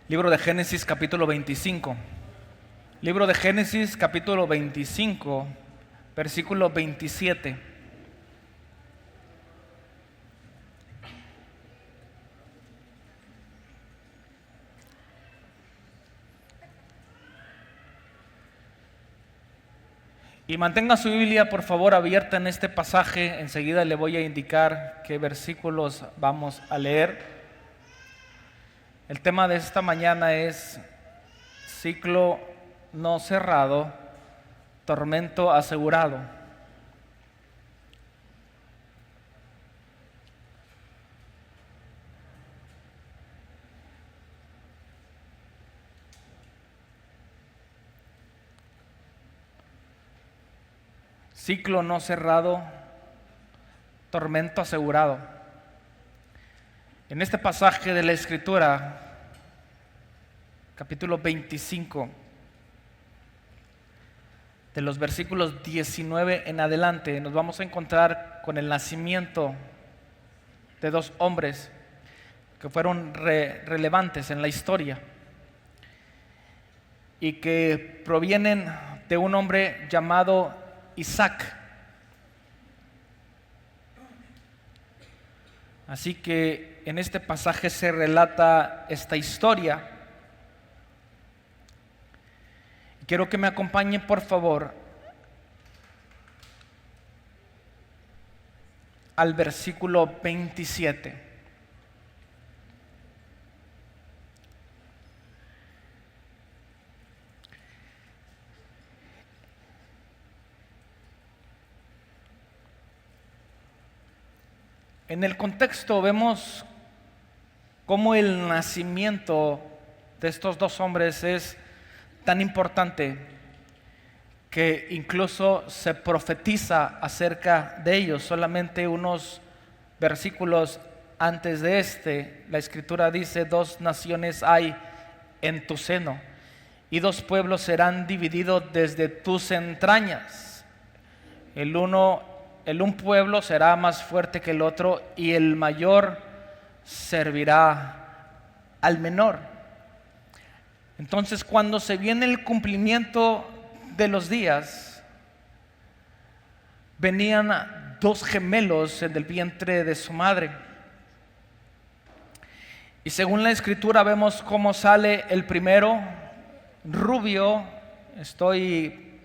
Libro de Génesis capítulo 25. Libro de Génesis capítulo 25, versículo 27. Y mantenga su Biblia por favor abierta en este pasaje. Enseguida le voy a indicar qué versículos vamos a leer. El tema de esta mañana es ciclo no cerrado, tormento asegurado. Ciclo no cerrado, tormento asegurado. En este pasaje de la Escritura, capítulo 25, de los versículos 19 en adelante, nos vamos a encontrar con el nacimiento de dos hombres que fueron relevantes en la historia y que provienen de un hombre llamado Isaac. Así que en este pasaje se relata esta historia. Quiero que me acompañen por favor al versículo 27. En el contexto vemos cómo el nacimiento de estos dos hombres es tan importante que incluso se profetiza acerca de ellos. Solamente unos versículos antes de la Escritura dice: dos naciones hay en tu seno, y dos pueblos serán divididos desde tus entrañas. Un pueblo será más fuerte que el otro, y el mayor servirá al menor. Entonces, cuando se viene el cumplimiento de los días, venían dos gemelos en el vientre de su madre. Y según la Escritura vemos cómo sale el primero, rubio. Estoy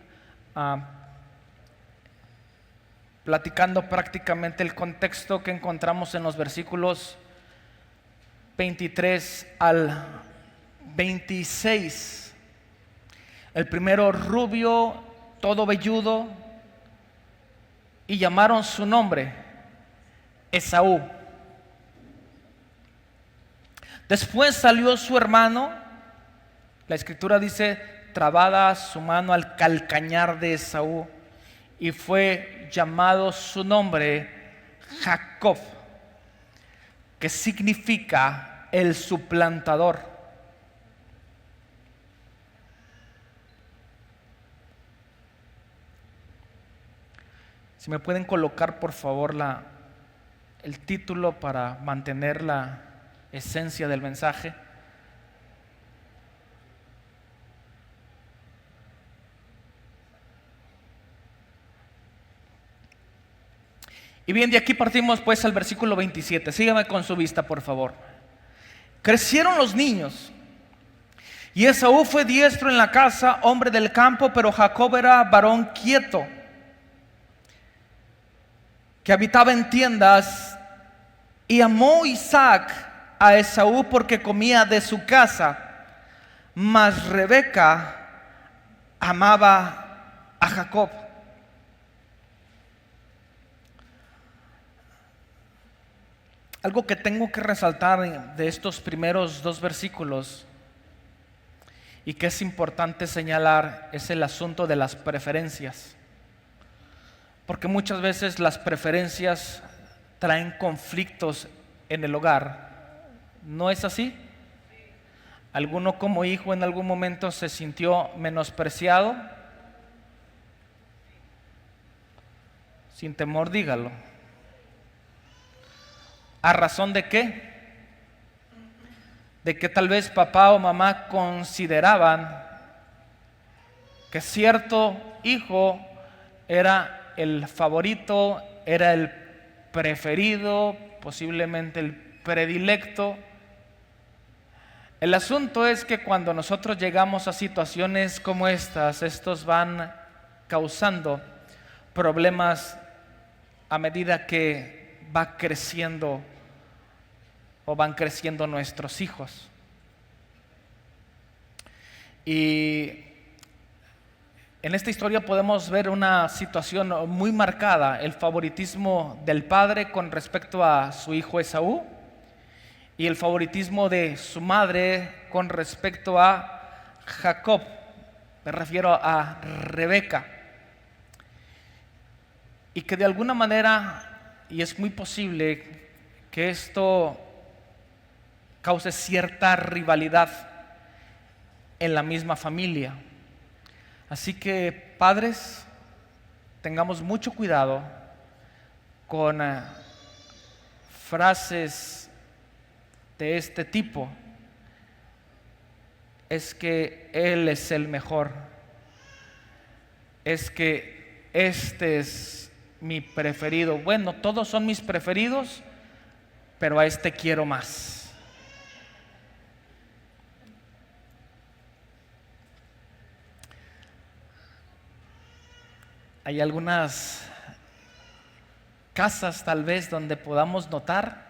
platicando prácticamente el contexto que encontramos en los versículos 23 al 26. El primero rubio, todo velludo, y llamaron su nombre Esaú. Después salió su hermano. La Escritura dice: trabada su mano al calcañar de Esaú, y fue llamado su nombre Jacob, que significa el suplantador. Si me pueden colocar por favor el título para mantener la esencia del mensaje. Y bien, de aquí partimos pues al versículo 27. Sígame con su vista, por favor. Crecieron los niños, y Esaú fue diestro en la casa, hombre del campo, pero Jacob era varón quieto, que habitaba en tiendas. Y amó Isaac a Esaú porque comía de su casa, mas Rebeca amaba a Jacob. Algo que tengo que resaltar de estos primeros dos versículos y que es importante señalar es el asunto de las preferencias. Porque muchas veces las preferencias traen conflictos en el hogar. ¿No es así? ¿Alguno como hijo en algún momento se sintió menospreciado? Sin temor, dígalo. ¿A razón de qué? de que tal vez papá o mamá consideraban que cierto hijo era el favorito, era el preferido, posiblemente el predilecto. El asunto es que cuando nosotros llegamos a situaciones como estas, estos van causando problemas a medida que va creciendo o van creciendo nuestros hijos. Y en esta historia podemos ver una situación muy marcada, el favoritismo del padre con respecto a su hijo Esaú y el favoritismo de su madre con respecto a Jacob. Me refiero a Rebeca. Y que de alguna manera, y es muy posible que esto cause cierta rivalidad en la misma familia. Así que, padres, tengamos mucho cuidado con frases de este tipo. Es que él es el mejor. Es que este es mi preferido. Bueno, todos son mis preferidos, pero a este quiero más. Hay algunas casas tal vez donde podamos notar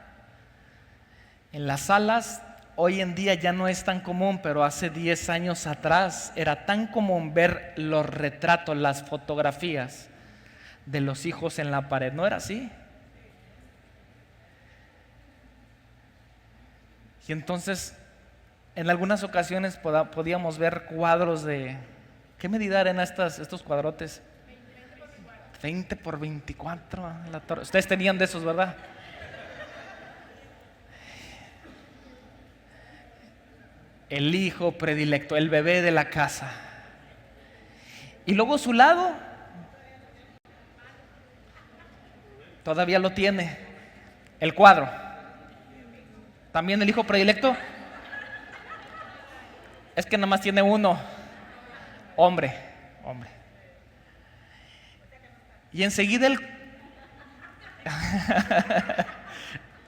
en las salas. Hoy en día ya no es tan común, pero hace 10 años atrás era tan común ver los retratos, las fotografías de los hijos en la pared. ¿No era así? Y entonces en algunas ocasiones podíamos ver cuadros de... ¿Qué medida eran estos cuadrotes? 20 por 24. Ustedes tenían de esos, ¿verdad? El hijo predilecto, el bebé de la casa. Y luego su lado todavía lo tiene, el cuadro. También el hijo predilecto. Es que nada más tiene uno. Hombre. Y enseguida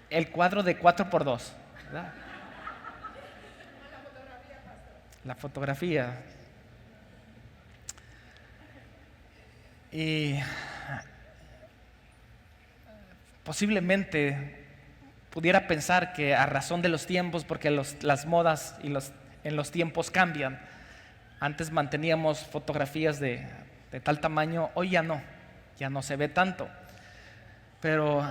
el cuadro de 4x2, ¿verdad? La fotografía. Y posiblemente pudiera pensar que a razón de los tiempos, porque las modas en los tiempos cambian. Antes manteníamos fotografías de tal tamaño, hoy ya no se ve tanto. Pero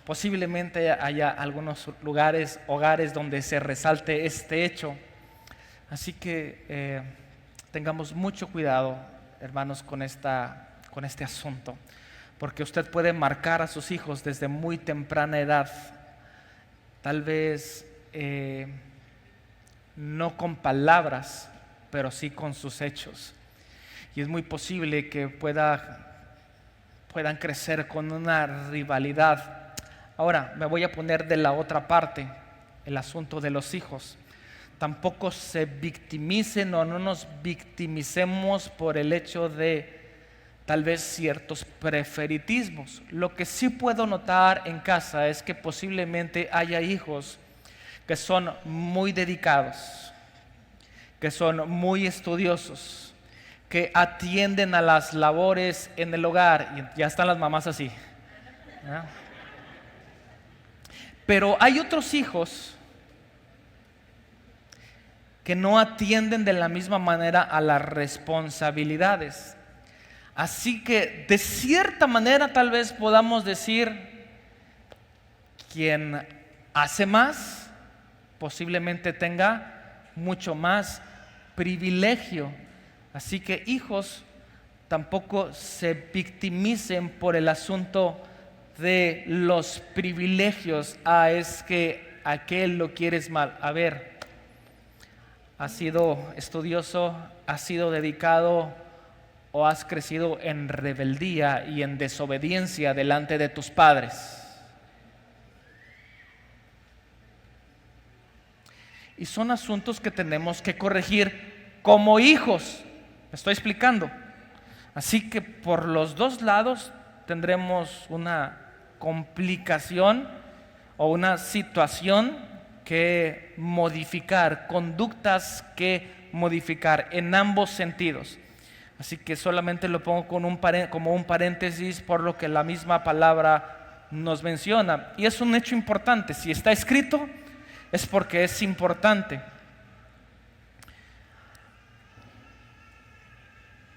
posiblemente haya algunos lugares, hogares donde se resalte este hecho. Así que tengamos mucho cuidado, hermanos, con este asunto, porque usted puede marcar a sus hijos desde muy temprana edad, tal vez no con palabras, pero sí con sus hechos. Y es muy posible que puedan crecer con una rivalidad. Ahora me voy a poner de la otra parte, el asunto de los hijos. Tampoco se victimicen o no nos victimicemos por el hecho de tal vez ciertos preferitismos. Lo que sí puedo notar en casa es que posiblemente haya hijos que son muy dedicados, que son muy estudiosos, que atienden a las labores en el hogar. Y ya están las mamás así, ¿no? Pero hay otros hijos que no atienden de la misma manera a las responsabilidades. Así que de cierta manera tal vez podamos decir, quien hace más posiblemente tenga mucho más privilegio. Así que hijos, tampoco se victimicen por el asunto de los privilegios. Es que aquel lo quieres mal. A ver, ¿has sido estudioso? ¿Has sido dedicado? ¿O has crecido en rebeldía y en desobediencia delante de tus padres? y son asuntos que tenemos que corregir como hijos. ¿Me estoy explicando? Así que por los dos lados tendremos una complicación o una situación que modificar, conductas que modificar en ambos sentidos. Así que solamente lo pongo como un paréntesis por lo que la misma palabra nos menciona. Y es un hecho importante. Si está escrito, es porque es importante.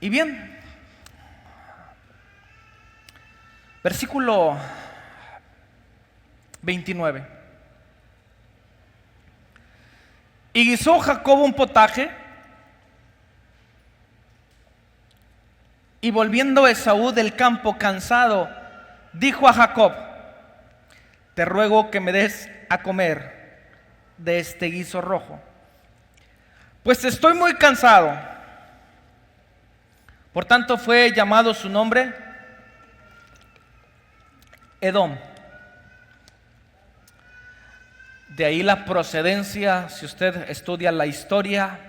Y bien, versículo 29. Y guisó Jacob un potaje, y volviendo Esaú del campo cansado, dijo a Jacob: te ruego que me des a comer de este guiso rojo, pues estoy muy cansado. Por tanto fue llamado su nombre Edom. De ahí la procedencia, si usted estudia la historia,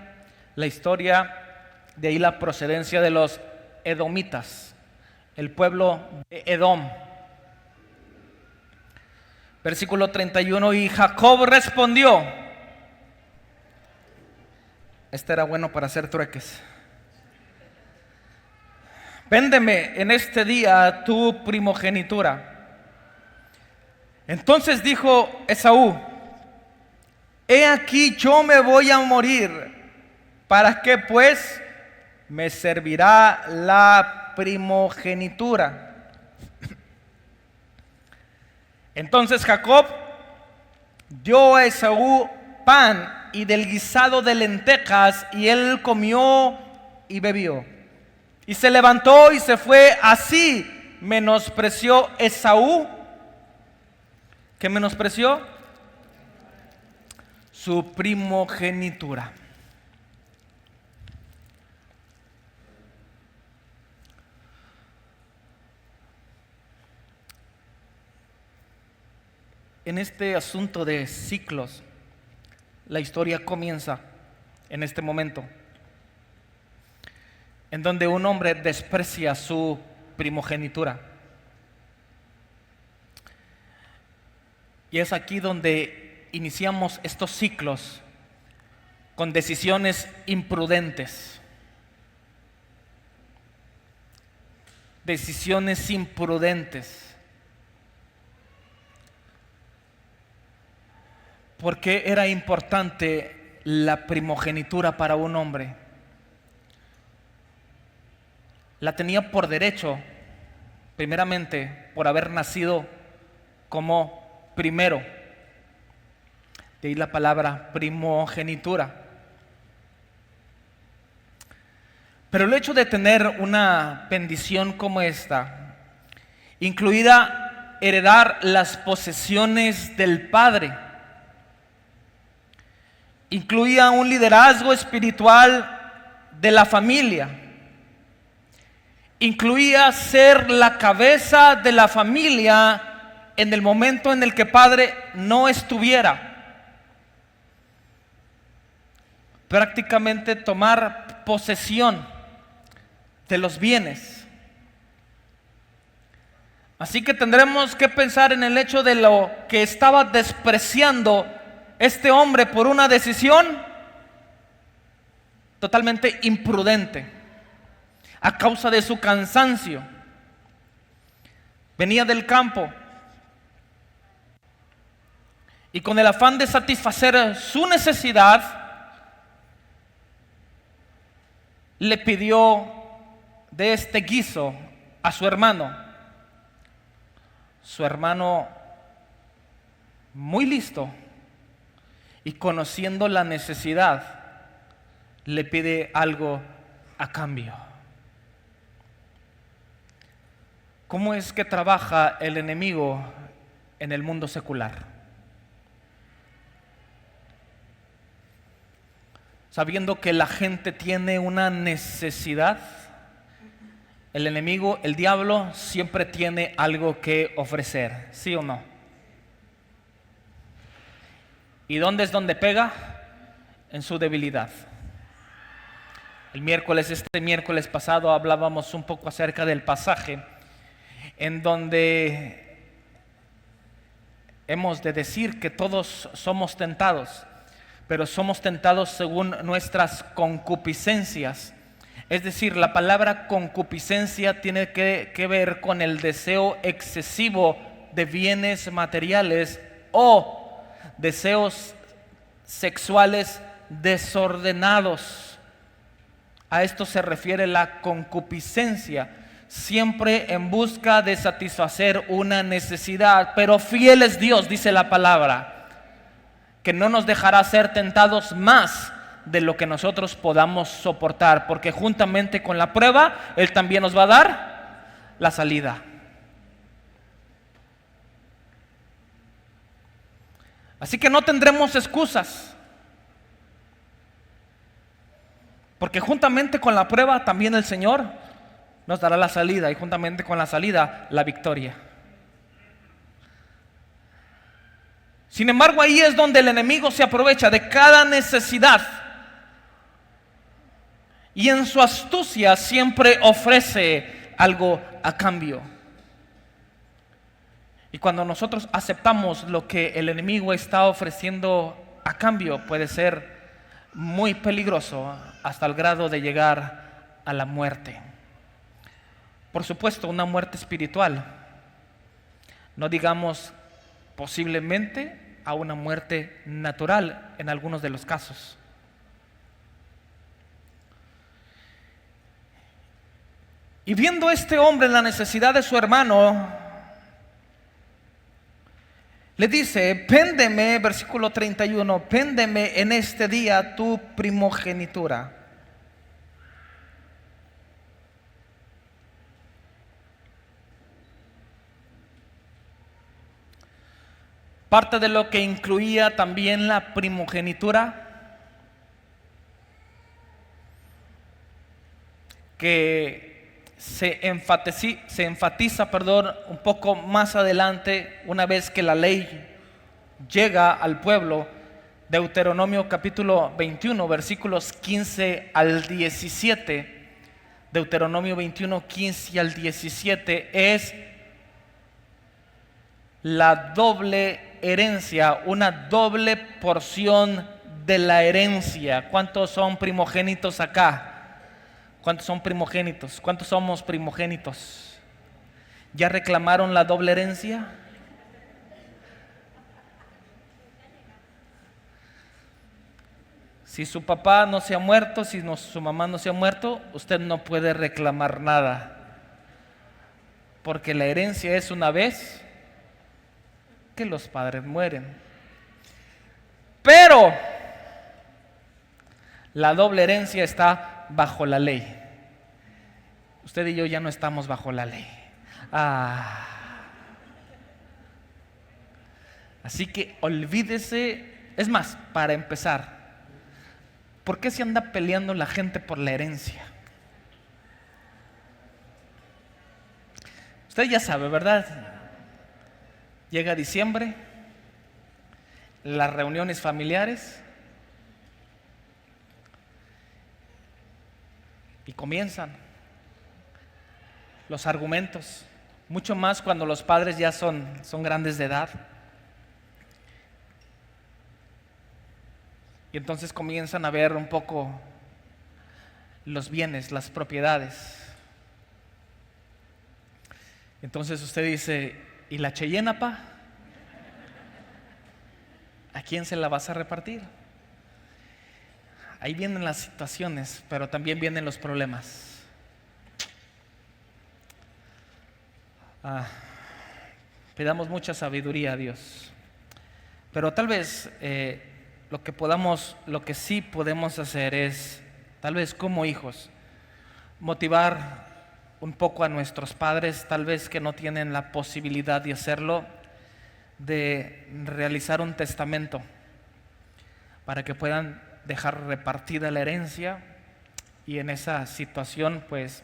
de ahí la procedencia de los edomitas, el pueblo de Edom. Versículo 31, y Jacob respondió. Este era bueno para hacer trueques. Véndeme en este día tu primogenitura. Entonces dijo Esaú: he aquí yo me voy a morir, ¿para qué pues me servirá la primogenitura? Entonces Jacob dio a Esaú pan y del guisado de lentejas, y él comió y bebió. Y se levantó y se fue. Así menospreció Esaú. ¿Qué menospreció? Su primogenitura. En este asunto de ciclos, la historia comienza en este momento, en donde un hombre desprecia su primogenitura. Y es aquí donde iniciamos estos ciclos con decisiones imprudentes. Decisiones imprudentes. ¿Por qué era importante la primogenitura para un hombre? La tenía por derecho, primeramente, por haber nacido como primero. De ahí la palabra primogenitura. Pero el hecho de tener una bendición como esta, incluida heredar las posesiones del padre, incluía un liderazgo espiritual de la familia, incluía ser la cabeza de la familia en el momento en el que padre no estuviera. Prácticamente tomar posesión de los bienes. Así que tendremos que pensar en el hecho de lo que estaba despreciando este hombre por una decisión totalmente imprudente, a causa de su cansancio. Venía del campo y con el afán de satisfacer su necesidad, le pidió de este guiso a su hermano. Su hermano, muy listo y conociendo la necesidad, le pide algo a cambio. ¿Cómo es que trabaja el enemigo en el mundo secular? Sabiendo que la gente tiene una necesidad, el enemigo, el diablo, siempre tiene algo que ofrecer, ¿sí o no? ¿Y dónde es donde pega? en su debilidad. Este miércoles pasado hablábamos un poco acerca del pasaje en donde hemos de decir que todos somos tentados, pero somos tentados según nuestras concupiscencias. Es decir, la palabra concupiscencia tiene que ver con el deseo excesivo de bienes materiales o deseos sexuales desordenados. A esto se refiere la concupiscencia, siempre en busca de satisfacer una necesidad. Pero fiel es Dios, dice la palabra, que no nos dejará ser tentados más de lo que nosotros podamos soportar, porque juntamente con la prueba, Él también nos va a dar la salida. Así que no tendremos excusas, porque juntamente con la prueba también el Señor nos dará la salida, y juntamente con la salida la victoria. Sin embargo, ahí es donde el enemigo se aprovecha de cada necesidad, y en su astucia siempre ofrece algo a cambio. Y cuando nosotros aceptamos lo que el enemigo está ofreciendo a cambio, puede ser muy peligroso hasta el grado de llegar a la muerte. Por supuesto, una muerte espiritual. No digamos posiblemente a una muerte natural en algunos de los casos. Y viendo este hombre la necesidad de su hermano, le dice: péndeme, versículo 31, péndeme en este día tu primogenitura. Parte de lo que incluía también la primogenitura, que se enfatiza, un poco más adelante, una vez que la ley llega al pueblo. Deuteronomio capítulo 21, versículos 15 al 17. Deuteronomio 21, 15 al 17 es la doble herencia, una doble porción de la herencia. ¿Cuántos son primogénitos acá? ¿Cuántos son primogénitos? ¿Cuántos somos primogénitos? ¿Ya reclamaron la doble herencia? Si su papá no se ha muerto, su mamá no se ha muerto, usted no puede reclamar nada, porque la herencia es una vez que los padres mueren. Pero la doble herencia está bajo la ley. Usted y yo ya no estamos bajo la ley. Así que olvídese. Es más, para empezar, ¿por qué se anda peleando la gente por la herencia? Usted ya sabe, ¿verdad? Llega diciembre, las reuniones familiares, y comienzan los argumentos, mucho más cuando los padres ya son grandes de edad. Y entonces comienzan a ver un poco los bienes, las propiedades. Entonces usted dice: ¿y la Cheyenne, pa? ¿A quién se la vas a repartir? Ahí vienen las situaciones, pero también vienen los problemas. Pidamos mucha sabiduría a Dios. Pero tal vez lo que sí podemos hacer es, tal vez como hijos, motivar un poco a nuestros padres, tal vez que no tienen la posibilidad de hacerlo, de realizar un testamento para que puedan dejar repartida la herencia. Y en esa situación, pues,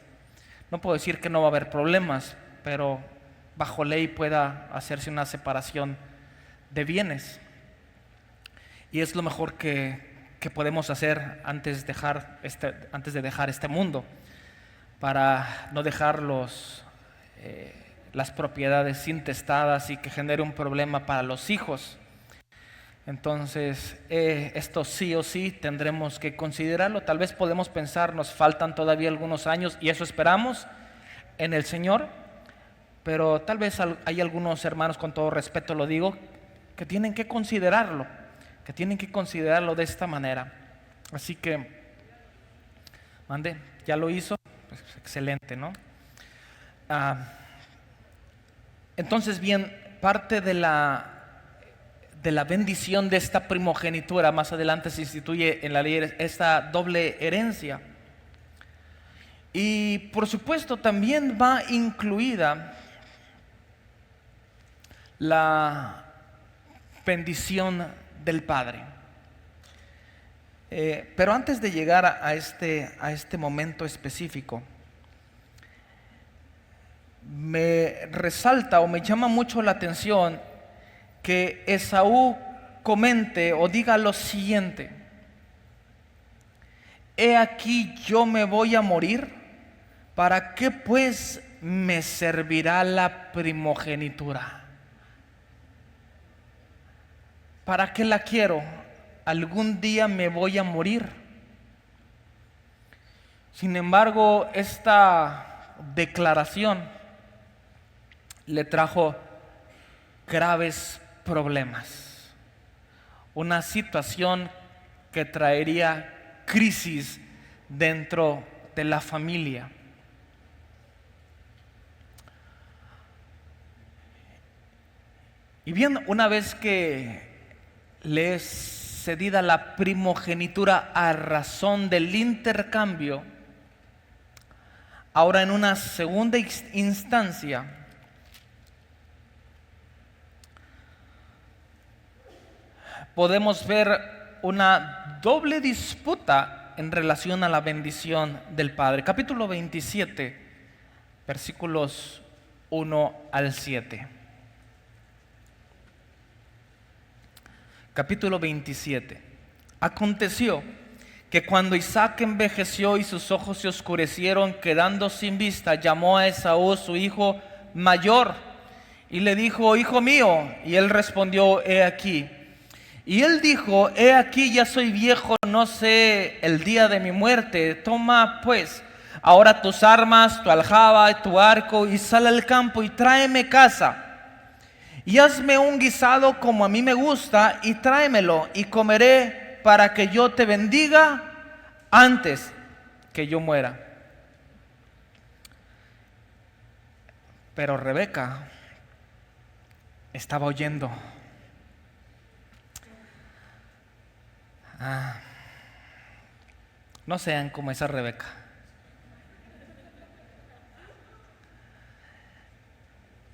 no puedo decir que no va a haber problemas, pero bajo ley pueda hacerse una separación de bienes. Y es lo mejor que que podemos hacer antes de dejar este mundo, para no dejar las propiedades intestadas y que genere un problema para los hijos. Entonces, esto sí o sí tendremos que considerarlo. Tal vez podemos pensar, nos faltan todavía algunos años y eso esperamos en el Señor, pero tal vez hay algunos hermanos, con todo respeto lo digo, que tienen que considerarlo de esta manera. Así que, ya lo hizo, pues, excelente, ¿no? Entonces, bien, parte de la bendición de esta primogenitura, más adelante se instituye en la ley esta doble herencia. Y por supuesto también va incluida la bendición del Padre. Pero antes de llegar a este momento específico, me resalta o me llama mucho la atención que Esaú comente o diga lo siguiente: he aquí yo me voy a morir, ¿para qué pues me servirá la primogenitura? ¿Para qué la quiero? Algún día me voy a morir. Sin embargo, esta declaración le trajo graves problemas, una situación que traería crisis dentro de la familia. Y bien, una vez que le es cedida la primogenitura a razón del intercambio, ahora en una segunda instancia, podemos ver una doble disputa en relación a la bendición del Padre. Capítulo 27, versículos 1 al 7. Capítulo 27. Aconteció que cuando Isaac envejeció y sus ojos se oscurecieron, quedando sin vista, llamó a Esaú su hijo mayor y le dijo: hijo mío. Y él respondió: he aquí. Y él dijo: he aquí, ya soy viejo, no sé el día de mi muerte. Toma pues ahora tus armas, tu aljaba y tu arco, y sal al campo y tráeme caza. Y hazme un guisado como a mí me gusta, y tráemelo, y comeré, para que yo te bendiga antes que yo muera. Pero Rebeca estaba oyendo. No sean como esa Rebeca.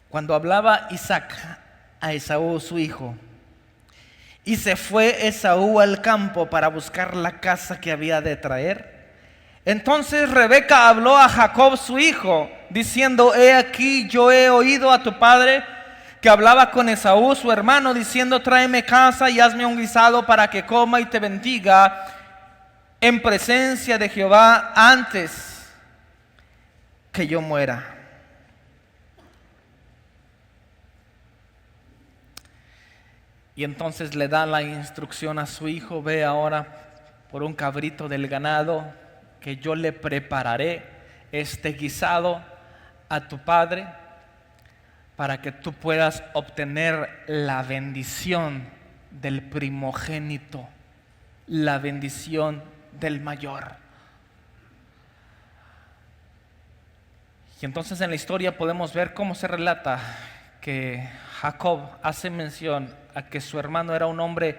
Cuando hablaba Isaac a Esaú su hijo, y se fue Esaú al campo para buscar la caza que había de traer, entonces Rebeca habló a Jacob su hijo, diciendo: he aquí, yo he oído a tu padre que hablaba con Esaú su hermano, diciendo: tráeme caza y hazme un guisado para que coma y te bendiga en presencia de Jehová antes que yo muera. Y entonces le da la instrucción a su hijo: ve ahora por un cabrito del ganado, que yo le prepararé este guisado a tu padre, para que tú puedas obtener la bendición del primogénito, la bendición del mayor. Y entonces en la historia podemos ver cómo se relata que Jacob hace mención a que su hermano era un hombre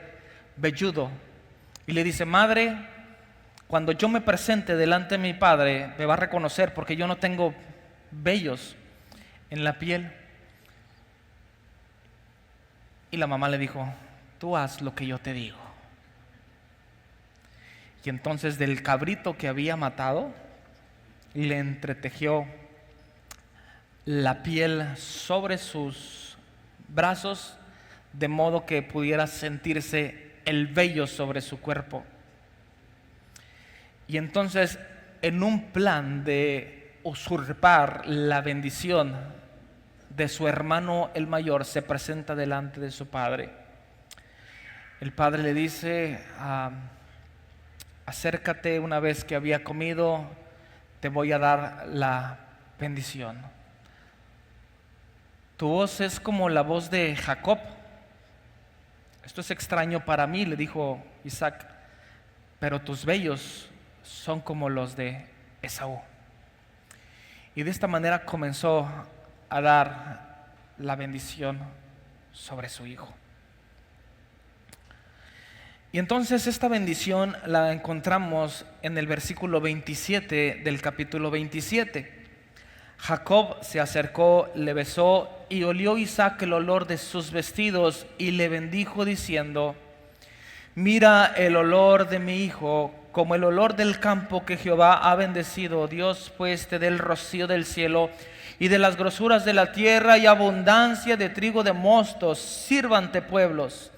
velludo, y le dice: madre, cuando yo me presente delante de mi padre, me va a reconocer porque yo no tengo vellos en la piel. Y la mamá le dijo: tú haz lo que yo te digo. Y entonces del cabrito que había matado, le entretejió la piel sobre sus brazos, de modo que pudiera sentirse el vello sobre su cuerpo. Y entonces, en un plan de usurpar la bendición de su hermano el mayor, se presenta delante de su padre. El padre le dice: acércate, una vez que había comido, te voy a dar la bendición. Tu voz es como la voz de Jacob. Esto es extraño para mí, le dijo Isaac, pero tus vellos son como los de Esaú. Y de esta manera comenzó a dar la bendición sobre su hijo. Y entonces esta bendición la encontramos en el versículo 27 del capítulo 27. Jacob se acercó, le besó, y olió Isaac el olor de sus vestidos, y le bendijo diciendo: mira el olor de mi hijo, como el olor del campo que Jehová ha bendecido. Dios pues te dé el rocío del cielo y de las grosuras de la tierra, y abundancia de trigo de mostos. Sírvante pueblos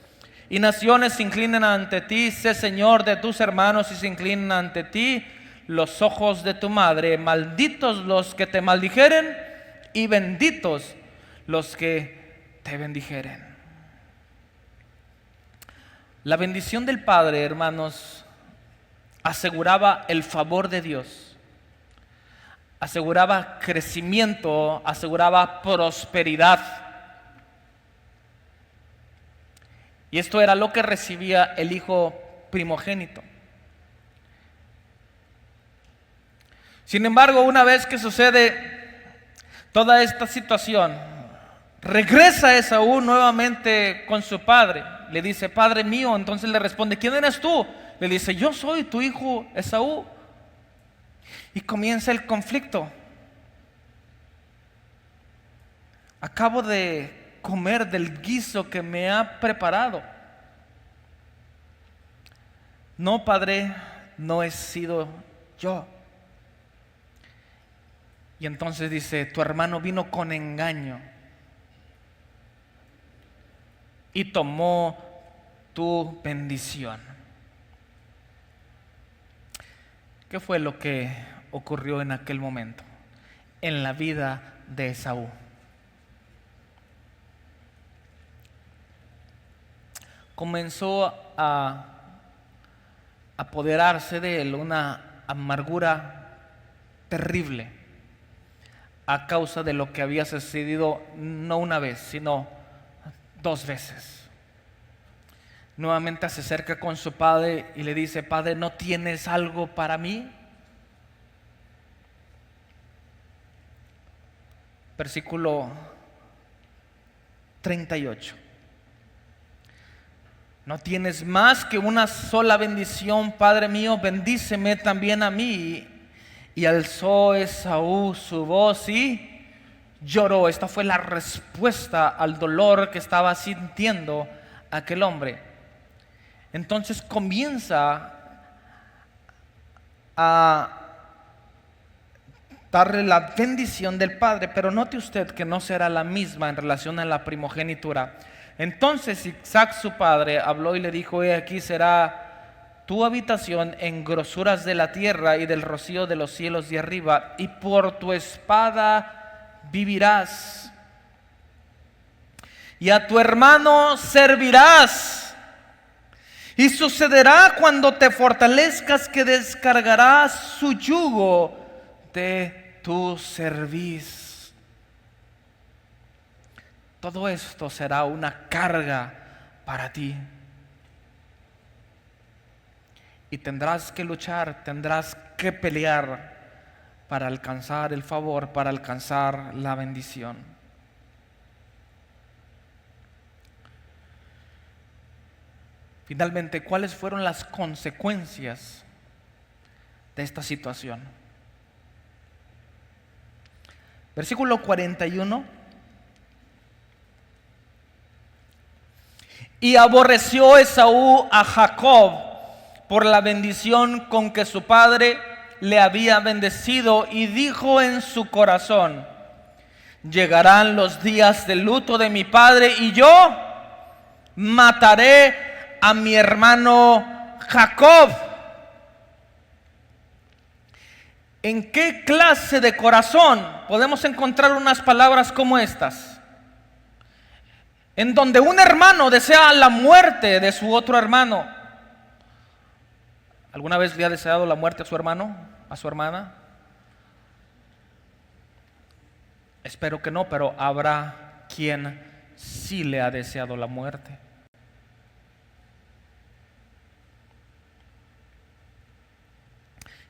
y naciones se inclinen ante ti. Sé Señor de tus hermanos y se inclinen ante ti los ojos de tu madre. Malditos los que te maldijeren y benditos los que te bendijeren. La bendición del Padre, hermanos, aseguraba el favor de Dios, aseguraba crecimiento, aseguraba prosperidad. Y esto era lo que recibía el hijo primogénito. Sin embargo, una vez que sucede toda esta situación, regresa Esaú nuevamente con su padre. Le dice: Padre mío. Entonces le responde: ¿quién eres tú? Le dice: yo soy tu hijo Esaú. Y comienza el conflicto. Acabo de comer del guiso que me ha preparado. No, padre, no he sido yo. Y entonces dice: tu hermano vino con engaño y tomó tu bendición. ¿Qué fue lo que ocurrió en aquel momento en la vida de Esaú? Comenzó a apoderarse de él una amargura terrible a causa de lo que había sucedido no una vez, sino 2 veces. Nuevamente se acerca con su padre y le dice: Padre, ¿no tienes algo para mí? Versículo 38. ¿No tienes más que una sola bendición, padre mío? Bendíceme también a mí. Y alzó Esaú su voz y lloró. Esta fue la respuesta al dolor que estaba sintiendo aquel hombre. Entonces comienza a darle la bendición del padre, pero note usted que no será la misma en relación a la primogenitura. Entonces Isaac su padre habló y le dijo: he aquí será tu habitación en grosuras de la tierra y del rocío de los cielos de arriba, y por tu espada vivirás, y a tu hermano servirás. Y sucederá cuando te fortalezcas que descargarás su yugo de tu cerviz. Todo esto será una carga para ti. Y tendrás que luchar, tendrás que pelear para alcanzar el favor, para alcanzar la bendición. Finalmente, ¿cuáles fueron las consecuencias de esta situación? Versículo 41. Y aborreció Esaú a Jacob por la bendición con que su padre le había bendecido, y dijo en su corazón: llegarán los días del luto de mi padre, y yo mataré a mi hermano Jacob. ¿En qué clase de corazón podemos encontrar unas palabras como estas? En donde un hermano desea la muerte de su otro hermano. ¿Alguna vez le ha deseado la muerte a su hermano, a su hermana? Espero que no, pero habrá quien sí le ha deseado la muerte.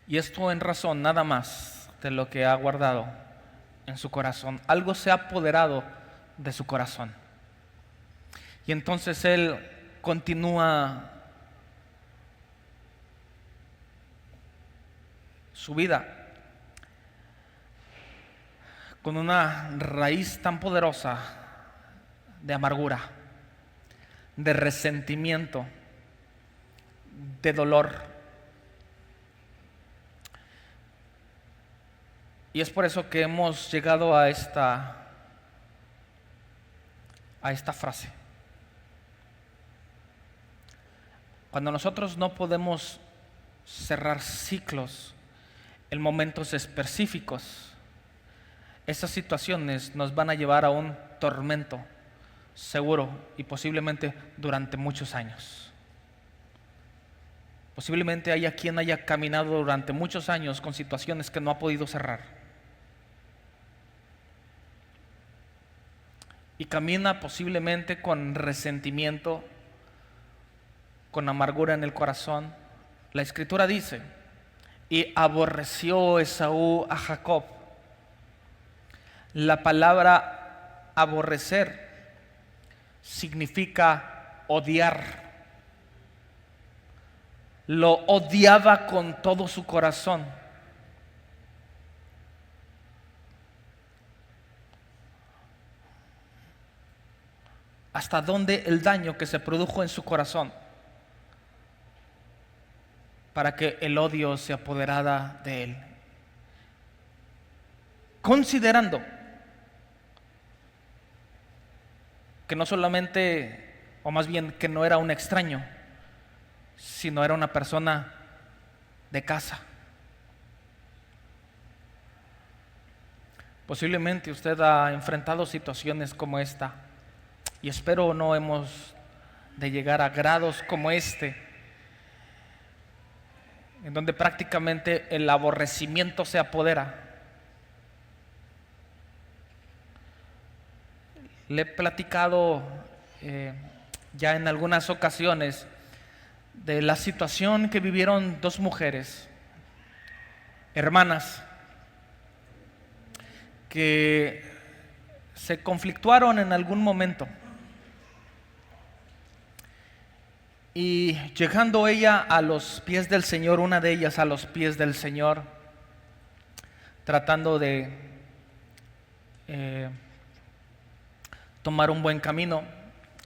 Y esto en razón nada más de lo que ha guardado en su corazón. Algo se ha apoderado de su corazón. Y entonces él continúa su vida con una raíz tan poderosa de amargura, de resentimiento, de dolor. Y es por eso que hemos llegado a esta frase. Cuando nosotros no podemos cerrar ciclos en momentos específicos, esas situaciones nos van a llevar a un tormento seguro y posiblemente durante muchos años. Posiblemente haya quien haya caminado durante muchos años con situaciones que no ha podido cerrar. Y camina posiblemente con resentimiento, con amargura en el corazón. La Escritura dice: y aborreció Esaú a Jacob. La palabra aborrecer significa odiar. Lo odiaba con todo su corazón. Hasta dónde el daño que se produjo en su corazón para que el odio se apoderara de él. Considerando que no solamente, o más bien que no era un extraño, sino era una persona de casa. Posiblemente usted ha enfrentado situaciones como esta, y espero no hemos de llegar a grados como este, en donde prácticamente el aborrecimiento se apodera. Le he platicado ya en algunas ocasiones de la situación que vivieron dos mujeres, hermanas, que se conflictuaron en algún momento. Y llegando ella a los pies del Señor, una de ellas a los pies del Señor, tratando de tomar un buen camino,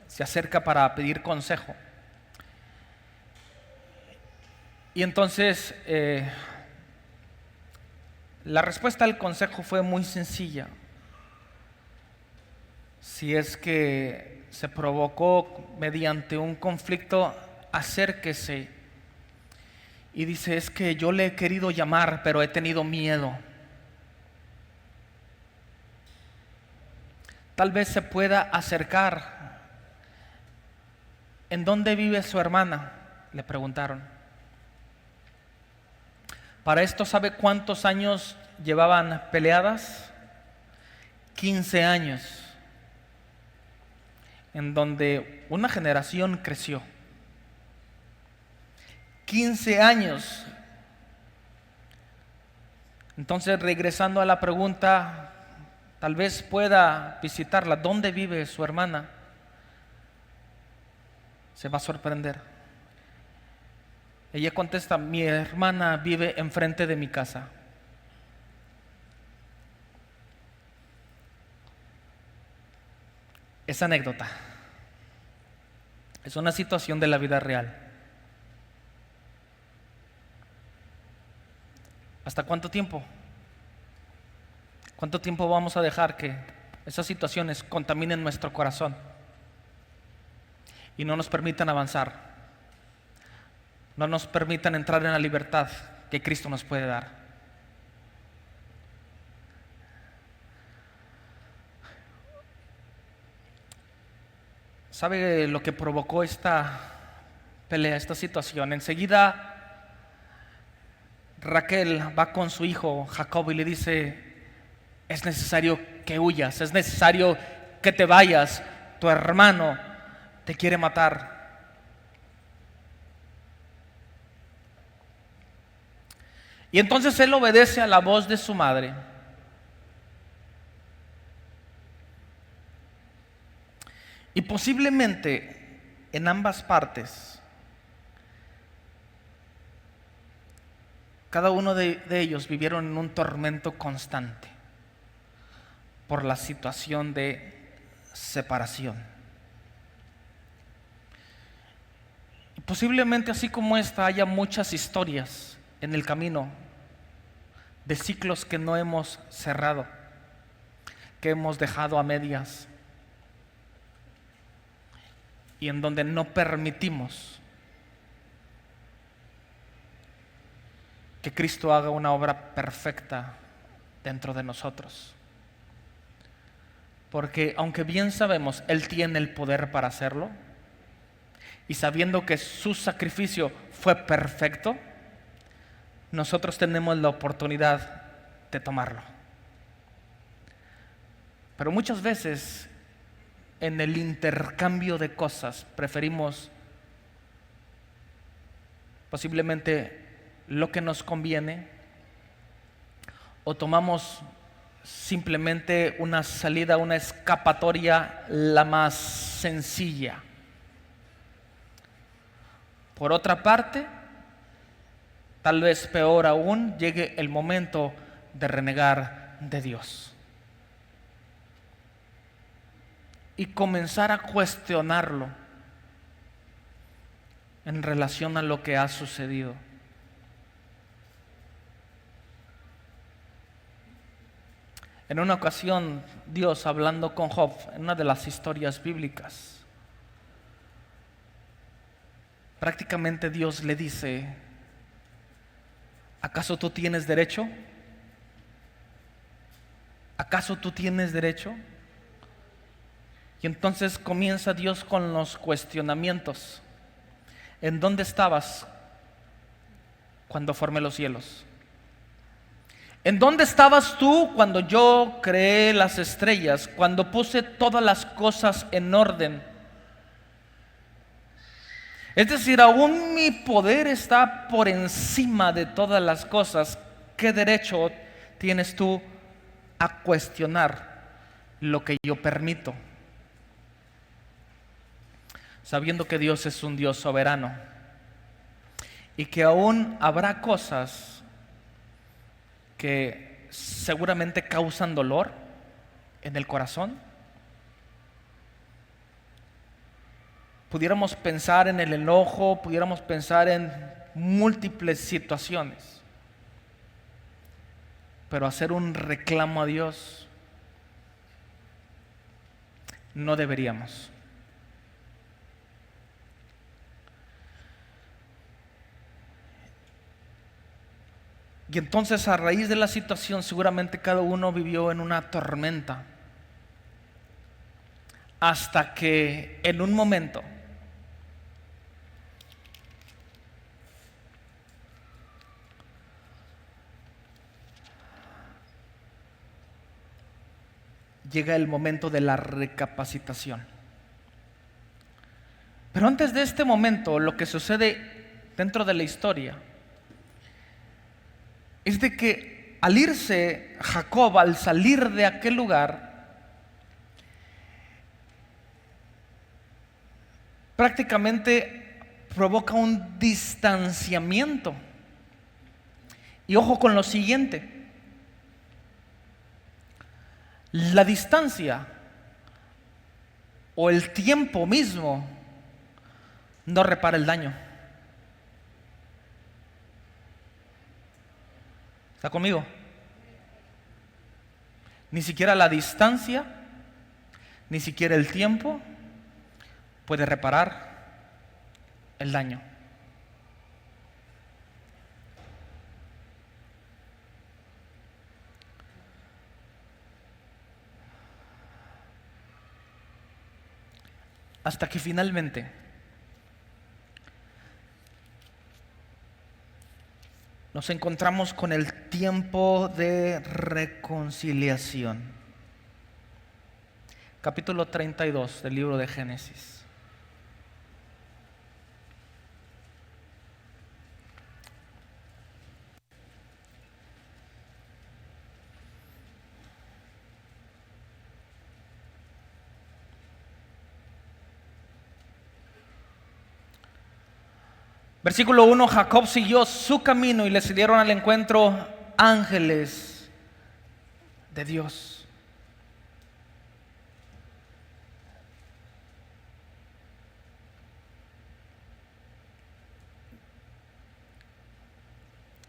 se acerca para pedir consejo. Y entonces la respuesta al consejo fue muy sencilla. Si es que se provocó mediante un conflicto, acérquese. Y dice: es que yo le he querido llamar, pero he tenido miedo. Tal vez se pueda acercar. ¿En dónde vive su hermana?, le preguntaron. Para esto, ¿sabe cuántos años llevaban peleadas? 15 años. En donde una generación creció. 15 años. Entonces, regresando a la pregunta, tal vez pueda visitarla. ¿Dónde vive su hermana? Se va a sorprender. Ella contesta: mi hermana vive enfrente de mi casa. Esa anécdota es una situación de la vida real. ¿Hasta cuánto tiempo? ¿Cuánto tiempo vamos a dejar que esas situaciones contaminen nuestro corazón y no nos permitan avanzar? No nos permitan entrar en la libertad que Cristo nos puede dar. ¿Sabe lo que provocó esta pelea, esta situación? Enseguida Raquel va con su hijo Jacob y le dice: es necesario que huyas, es necesario que te vayas, tu hermano te quiere matar. Y entonces él obedece a la voz de su madre. Y posiblemente en ambas partes, cada uno de ellos vivieron en un tormento constante por la situación de separación. Y posiblemente así como esta haya muchas historias en el camino de ciclos que no hemos cerrado, que hemos dejado a medias y en donde no permitimos que Cristo haga una obra perfecta dentro de nosotros. Porque aunque bien sabemos, Él tiene el poder para hacerlo, y sabiendo que su sacrificio fue perfecto, nosotros tenemos la oportunidad de tomarlo. Pero muchas veces en el intercambio de cosas preferimos posiblemente lo que nos conviene, o tomamos simplemente una salida, una escapatoria la más sencilla. Por otra parte, tal vez peor aún, llegue el momento de renegar de Dios y comenzar a cuestionarlo en relación a lo que ha sucedido. En una ocasión, Dios, hablando con Job, en una de las historias bíblicas, prácticamente Dios le dice: ¿acaso tú tienes derecho? ¿Acaso tú tienes derecho? Y entonces comienza Dios con los cuestionamientos. ¿En dónde estabas cuando formé los cielos? ¿En dónde estabas tú cuando yo creé las estrellas, cuando puse todas las cosas en orden? Es decir, aún mi poder está por encima de todas las cosas. ¿Qué derecho tienes tú a cuestionar lo que yo permito? Sabiendo que Dios es un Dios soberano y que aún habrá cosas que seguramente causan dolor en el corazón. Pudiéramos pensar en el enojo, pudiéramos pensar en múltiples situaciones, pero hacer un reclamo a Dios no deberíamos. Y entonces, a raíz de la situación, seguramente cada uno vivió en una tormenta, hasta que en un momento llega el momento de la recapacitación. Pero antes de este momento, lo que sucede dentro de la historia es de que al irse Jacob, al salir de aquel lugar, prácticamente provoca un distanciamiento. Y ojo con lo siguiente: la distancia o el tiempo mismo no repara el daño. ¿Está conmigo? Ni siquiera la distancia, ni siquiera el tiempo puede reparar el daño. hasta que finalmente nos encontramos con el tiempo de reconciliación. Capítulo 32 del libro de Génesis. Versículo 1, Jacob siguió su camino y le salieron al encuentro ángeles de Dios.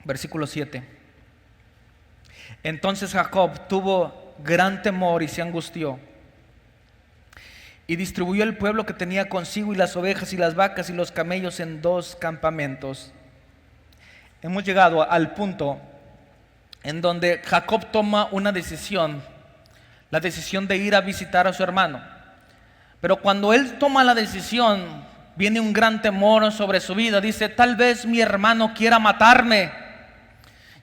Versículo 7. Entonces Jacob tuvo gran temor y se angustió. Y distribuyó el pueblo que tenía consigo y las ovejas y las vacas y los camellos en 2 campamentos. Hemos llegado al punto en donde Jacob toma una decisión, la decisión de ir a visitar a su hermano. Pero cuando él toma la decisión, viene un gran temor sobre su vida. Dice, tal vez mi hermano quiera matarme.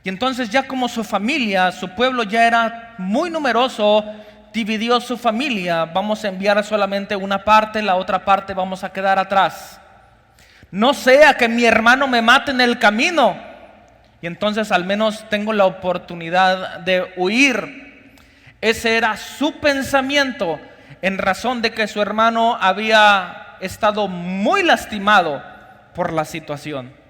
Y entonces ya como su familia, su pueblo ya era muy numeroso, dividió su familia. Vamos a enviar solamente una parte, la otra parte vamos a quedar atrás. No sea que mi hermano me mate en el camino. Y entonces al menos tengo la oportunidad de huir. Ese era su pensamiento, en razón de que su hermano había estado muy lastimado por la situación.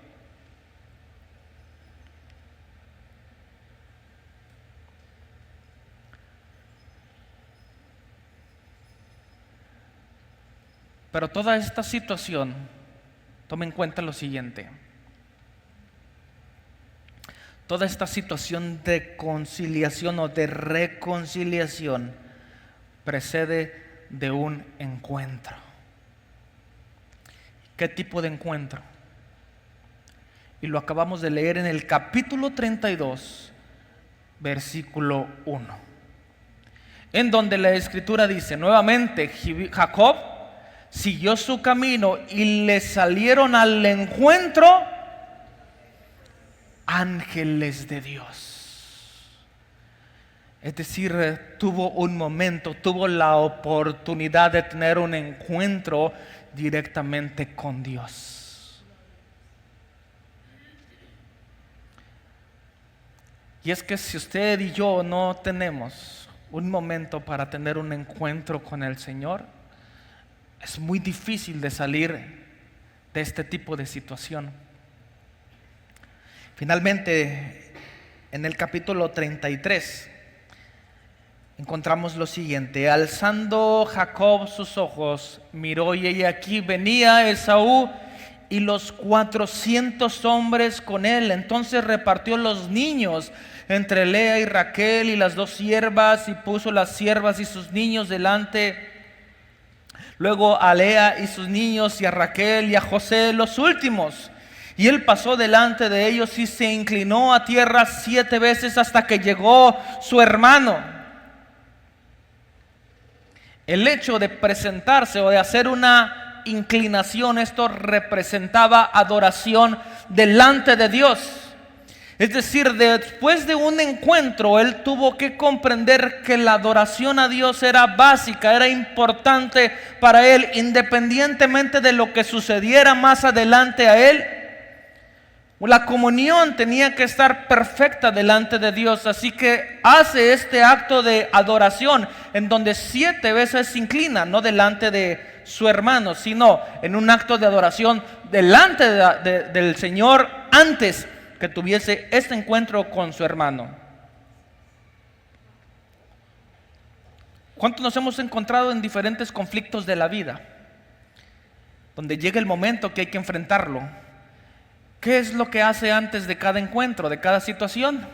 Pero toda esta situación, tome en cuenta lo siguiente. Toda esta situación de conciliación o de reconciliación precede de un encuentro. ¿Qué tipo de encuentro? Y lo acabamos de leer en el capítulo 32, versículo 1, en donde la escritura dice, nuevamente Jacob siguió su camino y le salieron al encuentro ángeles de Dios. Es decir, tuvo un momento, tuvo la oportunidad de tener un encuentro directamente con Dios. Y es que si usted y yo no tenemos un momento para tener un encuentro con el Señor, es muy difícil de salir de este tipo de situación. Finalmente, en el capítulo 33, encontramos lo siguiente. Alzando Jacob sus ojos, miró y aquí venía Esaú y los 400 hombres con él. Entonces repartió los niños entre Lea y Raquel y las 2 siervas y puso las siervas y sus niños delante. Luego a Lea y sus niños y a Raquel y a José los últimos. Y él pasó delante de ellos y se inclinó a tierra 7 veces hasta que llegó su hermano. El hecho de presentarse o de hacer una inclinación, esto representaba adoración delante de Dios. Es decir, después de un encuentro, él tuvo que comprender que la adoración a Dios era básica, era importante para él, independientemente de lo que sucediera más adelante a él. La comunión tenía que estar perfecta delante de Dios, así que hace este acto de adoración en donde 7 veces se inclina, no delante de su hermano, sino en un acto de adoración delante del Señor antes que tuviese este encuentro con su hermano. ¿Cuántos nos hemos encontrado en diferentes conflictos de la vida, donde llega el momento que hay que enfrentarlo? ¿Qué es lo que hace antes de cada encuentro, de cada situación?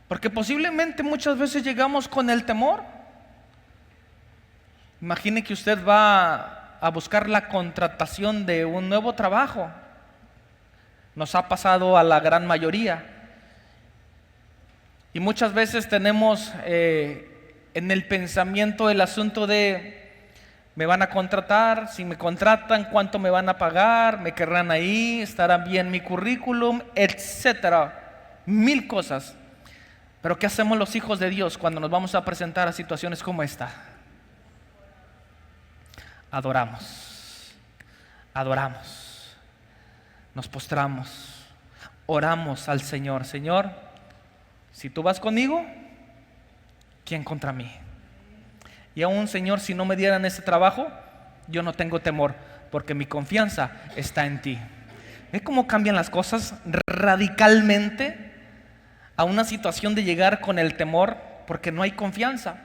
Porque posiblemente muchas veces llegamos con el temor. Imagine que usted va a buscar la contratación de un nuevo trabajo. Nos ha pasado a la gran mayoría. Y muchas veces tenemos en el pensamiento el asunto de me van a contratar, si me contratan, cuánto me van a pagar, me querrán ahí, estará bien mi currículum, etcétera, mil cosas. Pero ¿qué hacemos los hijos de Dios cuando nos vamos a presentar a situaciones como esta? Adoramos, adoramos, nos postramos, oramos al Señor. Señor, si tú vas conmigo, ¿quién contra mí? Y aún, Señor, si no me dieran ese trabajo, yo no tengo temor, porque mi confianza está en ti. ¿Ve cómo cambian las cosas radicalmente a una situación de llegar con el temor porque no hay confianza?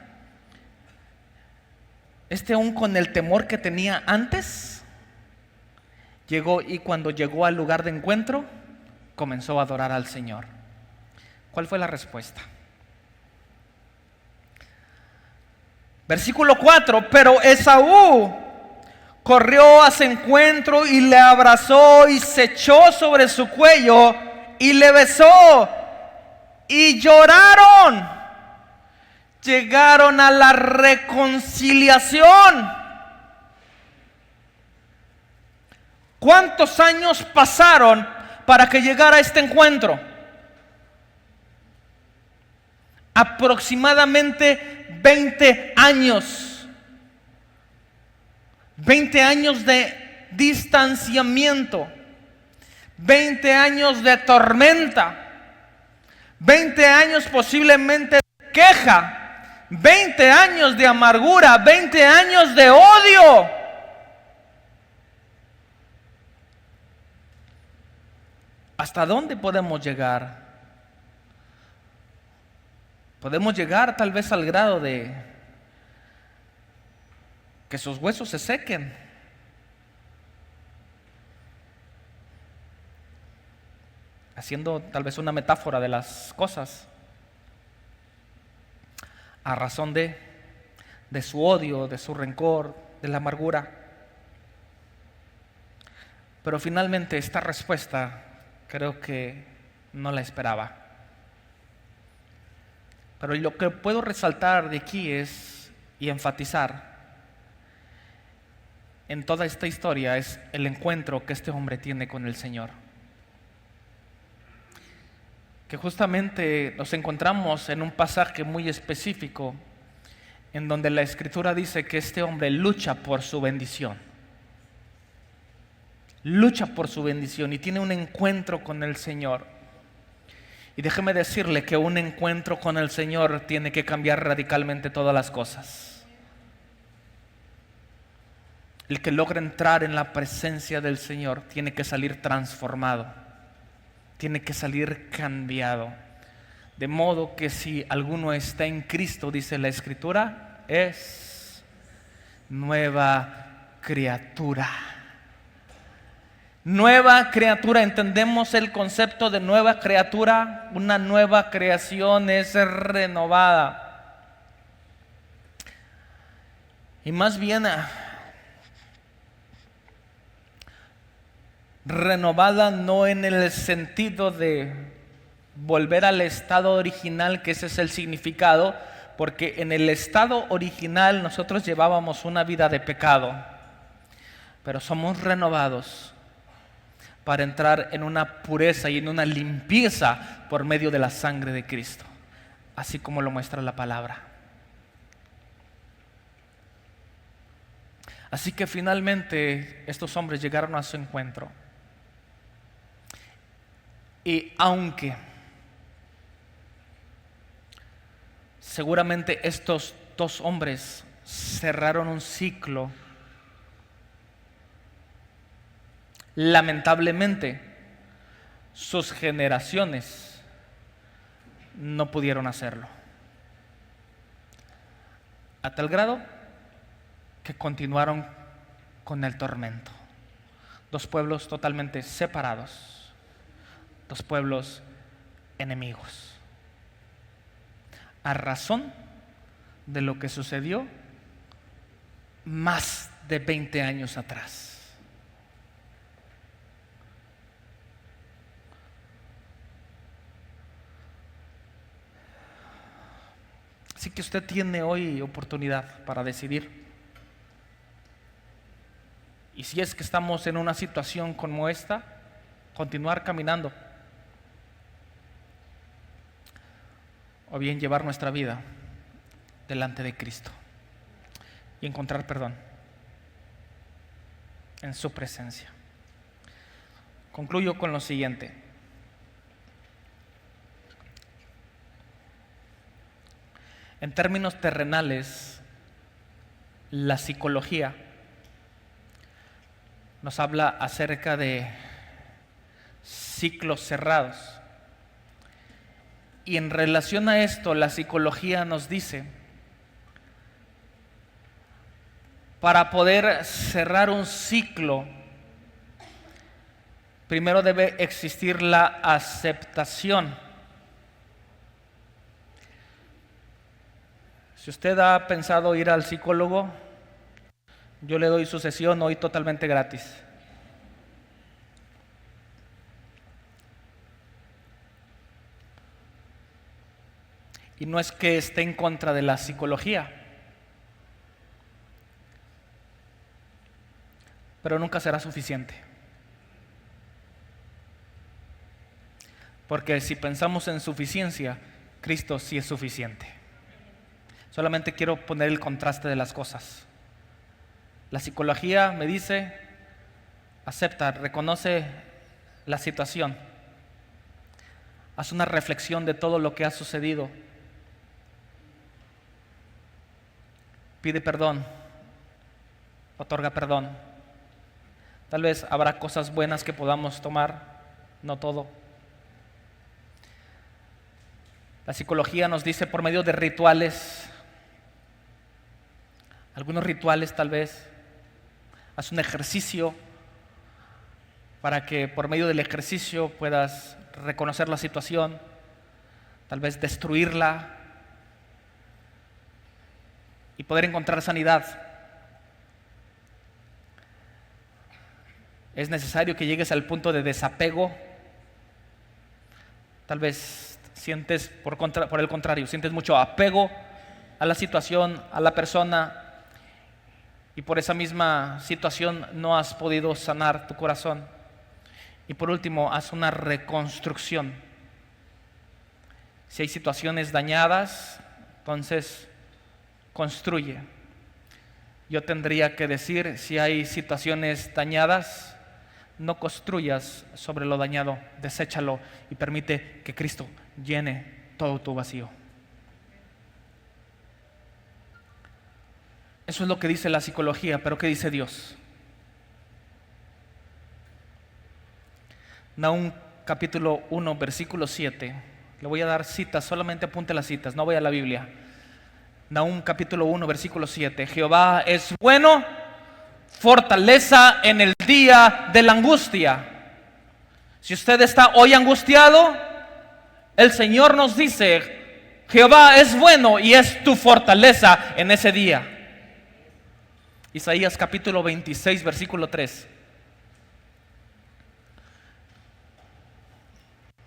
Aún con el temor que tenía antes, llegó, y cuando llegó al lugar de encuentro, comenzó a adorar al Señor. ¿Cuál fue la respuesta? Versículo 4, pero Esaú corrió a su encuentro y le abrazó y se echó sobre su cuello y le besó y lloraron. Llegaron a la reconciliación. ¿Cuántos años pasaron para que llegara a este encuentro? Aproximadamente 20 años. 20 años de distanciamiento. 20 años de tormenta. 20 años posiblemente de queja. 20 años de amargura, 20 años de odio. ¿Hasta dónde podemos llegar? Podemos llegar tal vez al grado de que sus huesos se sequen. Haciendo tal vez una metáfora de las cosas. A razón de su odio, de su rencor, de la amargura. Pero finalmente esta respuesta creo que no la esperaba. Pero lo que puedo resaltar de aquí es, y enfatizar en toda esta historia, es el encuentro que este hombre tiene con el Señor. Que justamente nos encontramos en un pasaje muy específico en donde la Escritura dice que este hombre lucha por su bendición. Lucha por su bendición y tiene un encuentro con el Señor. Y déjeme decirle que un encuentro con el Señor tiene que cambiar radicalmente todas las cosas. El que logra entrar en la presencia del Señor tiene que salir transformado. Tiene que salir cambiado. De modo que si alguno está en Cristo, dice la Escritura, es nueva criatura. Nueva criatura, entendemos el concepto de nueva criatura. Una nueva creación es renovada. Y más bien renovada no en el sentido de volver al estado original, que ese es el significado, porque en el estado original nosotros llevábamos una vida de pecado, pero somos renovados para entrar en una pureza y en una limpieza por medio de la sangre de Cristo, así como lo muestra la palabra. Así que finalmente estos hombres llegaron a su encuentro. Y aunque seguramente estos dos hombres cerraron un ciclo, lamentablemente sus generaciones no pudieron hacerlo. A tal grado que continuaron con el tormento. Dos pueblos totalmente separados. Dos pueblos enemigos. A razón de lo que sucedió más de 20 años atrás. Así que usted tiene hoy oportunidad para decidir. Y si es que estamos en una situación como esta, continuar caminando, o bien llevar nuestra vida delante de Cristo y encontrar perdón en su presencia. Concluyo con lo siguiente. En términos terrenales, la psicología nos habla acerca de ciclos cerrados. Y en relación a esto, la psicología nos dice, para poder cerrar un ciclo, primero debe existir la aceptación. Si usted ha pensado ir al psicólogo, yo le doy su sesión hoy totalmente gratis. Y no es que esté en contra de la psicología, pero nunca será suficiente. Porque si pensamos en suficiencia, Cristo sí es suficiente. Solamente quiero poner el contraste de las cosas. La psicología me dice, acepta, reconoce la situación, haz una reflexión de todo lo que ha sucedido, pide perdón, otorga perdón. Tal vez habrá cosas buenas que podamos tomar, no todo. La psicología nos dice por medio de rituales, algunos rituales tal vez, haz un ejercicio para que por medio del ejercicio puedas reconocer la situación, tal vez destruirla y poder encontrar sanidad. Es necesario que llegues al punto de desapego. Tal vez sientes, por el contrario, sientes mucho apego a la situación, a la persona, y por esa misma situación no has podido sanar tu corazón. Y por último, haz una reconstrucción. Si hay situaciones dañadas, entonces construye. Yo tendría que decir, si hay situaciones dañadas, no construyas sobre lo dañado, deséchalo y permite que Cristo llene todo tu vacío. Eso es lo que dice la psicología, pero ¿qué dice Dios? Nahum capítulo 1, versículo 7. Le voy a dar citas, solamente apunte las citas, no voy a la Biblia. Nahum capítulo 1, versículo 7. Jehová es bueno, fortaleza en el día de la angustia. Si usted está hoy angustiado, el Señor nos dice, Jehová es bueno y es tu fortaleza en ese día. Isaías capítulo 26, versículo 3.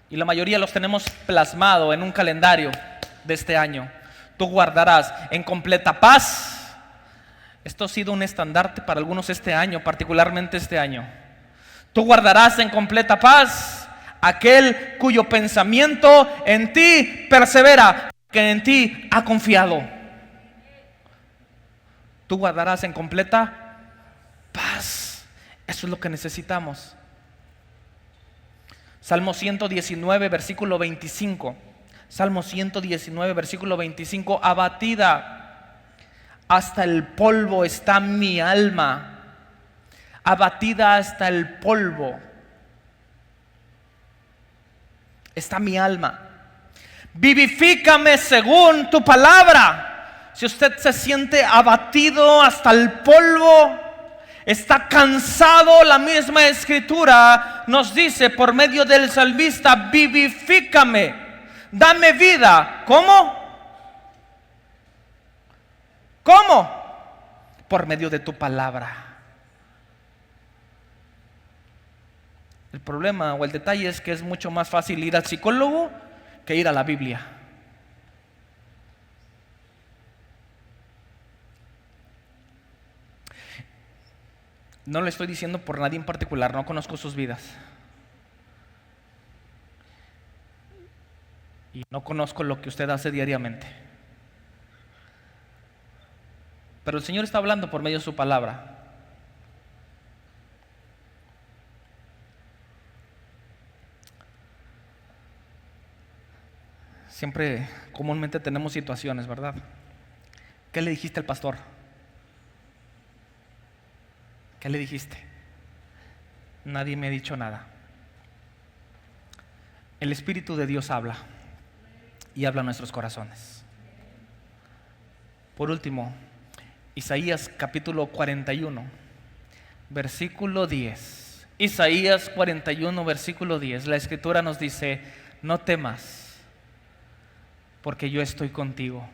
Y la mayoría los tenemos plasmado en un calendario de este año. Tú guardarás en completa paz. Esto ha sido un estandarte para algunos este año, particularmente este año. Tú guardarás en completa paz aquel cuyo pensamiento en ti persevera, que en ti ha confiado. Tú guardarás en completa paz. Eso es lo que necesitamos. Salmo 119, versículo 25. Salmo 119, versículo 25. Abatida hasta el polvo está mi alma. Abatida hasta el polvo está mi alma. Vivifícame según tu palabra. Si usted se siente abatido hasta el polvo, está cansado, la misma escritura nos dice por medio del salmista, vivifícame, dame vida. ¿Cómo? ¿Cómo? Por medio de tu palabra. El problema o el detalle es que es mucho más fácil ir al psicólogo que ir a la Biblia. No lo estoy diciendo por nadie en particular, no conozco sus vidas. Y no conozco lo que usted hace diariamente. Pero el Señor está hablando por medio de su palabra. Siempre, comúnmente tenemos situaciones, ¿verdad? ¿Qué le dijiste al pastor? ¿Qué le dijiste? Nadie me ha dicho nada. El Espíritu de Dios habla y habla a nuestros corazones. Por último, Isaías capítulo 41, versículo 10. Isaías 41, versículo 10. La Escritura nos dice: no temas, porque yo estoy contigo.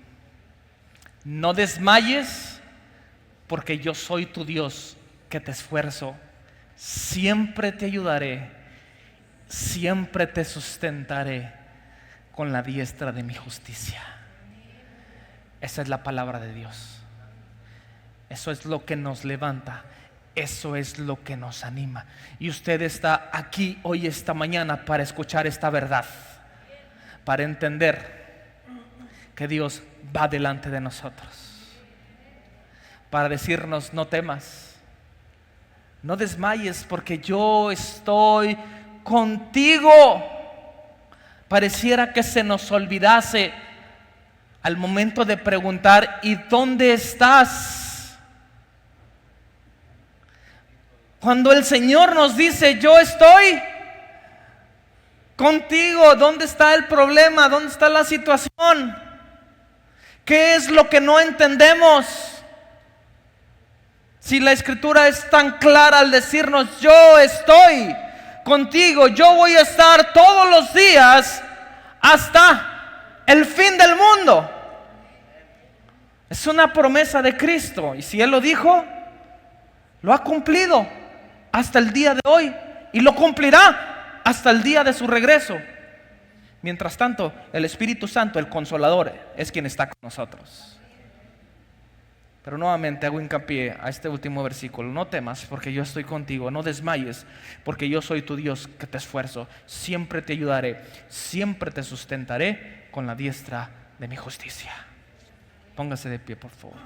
No desmayes, porque yo soy tu Dios, que te esfuerzo. Siempre te ayudaré, siempre te sustentaré con la diestra de mi justicia. Esa es la palabra de Dios. Eso es lo que nos levanta. Eso es lo que nos anima. Y usted está aquí hoy, esta mañana, para escuchar esta verdad, para entender que Dios va delante de nosotros, para decirnos: no temas, no desmayes, porque yo estoy contigo. Pareciera que se nos olvidase al momento de preguntar: ¿y dónde estás? Cuando el Señor nos dice: yo estoy contigo, ¿dónde está el problema? ¿Dónde está la situación? ¿Qué es lo que no entendemos? Si la Escritura es tan clara al decirnos: yo estoy contigo, yo voy a estar todos los días hasta el fin del mundo. Es una promesa de Cristo, y si Él lo dijo, lo ha cumplido hasta el día de hoy, y lo cumplirá hasta el día de su regreso. Mientras tanto, el Espíritu Santo, el Consolador, es quien está con nosotros. Pero nuevamente hago hincapié a este último versículo: no temas, porque yo estoy contigo. No desmayes, porque yo soy tu Dios, que te esfuerzo. Siempre te ayudaré, siempre te sustentaré con la diestra de mi justicia. Póngase de pie, por favor.